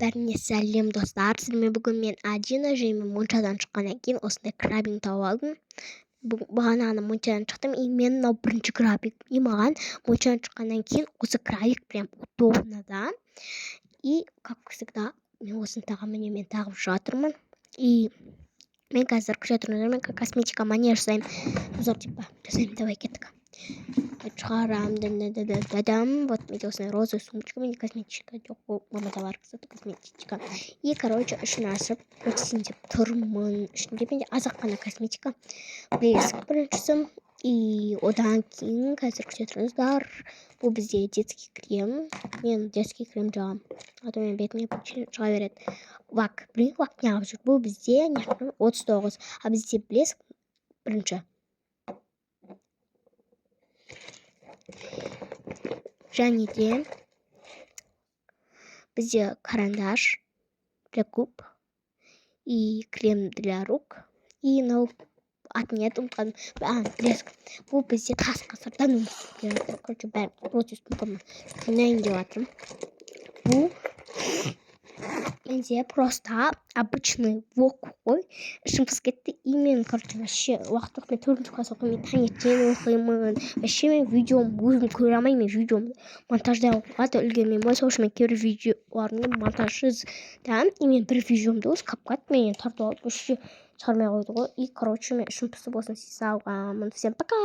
Бәріне сәлем достар. Сіздермен бүгін мен Адина және моншадан шыққаннан кейін осындай крабинг тауып алдым. Бағана ғана моншадан шықтым, и мен мынау бірінші крабинг. И маған моншадан шыққаннан кейін осы крабинг прям удобно, да. И как всегда мен осыны тағамын мен тағып жатырмын. И мен қазір күте тұрмын, косметика манеж жасаймын. Обзор типа жасаймын, давай кеттік. Шығарамын, вот менде осындай розовый сумочка, менде косметичка жоқ, ол мамада бар, кстати, косметичка. И короче ішін ашып өтсін деп тұрмын. Ішінде менде азақ қана косметика, блеск біріншісі. И одан кейін қазір күте тұрыңыздар. Бұл бізде детский крем. Мен детский крем жағамын, а то мен бетіме шыға береді. Вак, блин, вак не алып жүр. Бұл бізде 39, а бізде блеск бірінші. Және де бізде карандаш для губ и крем для рук. И мынау атын не ұмытқаным. Блеск. Бұл бізде тас қасырдан короче, бәрі против мүмкін жинайын деп жатырмын. Бұл менде просто обычный вок қой. Ішім пысып кетті. И мен, короче, вообще уақыт мен 4-ші класс оқимын, таңертең оқимын. Вообще мен видеом өзім көре алмаймын, мен видеом монтаждай оқуға да үлгермеймін. Сол үшін мен кейбір видеоларымды монтажсыз да, и мен бір видеомды осы капкат менен тартып алып вообще шығармай қойды ғой. И короче мен ішім пысып осыны сіз алғанмын. Всем пока.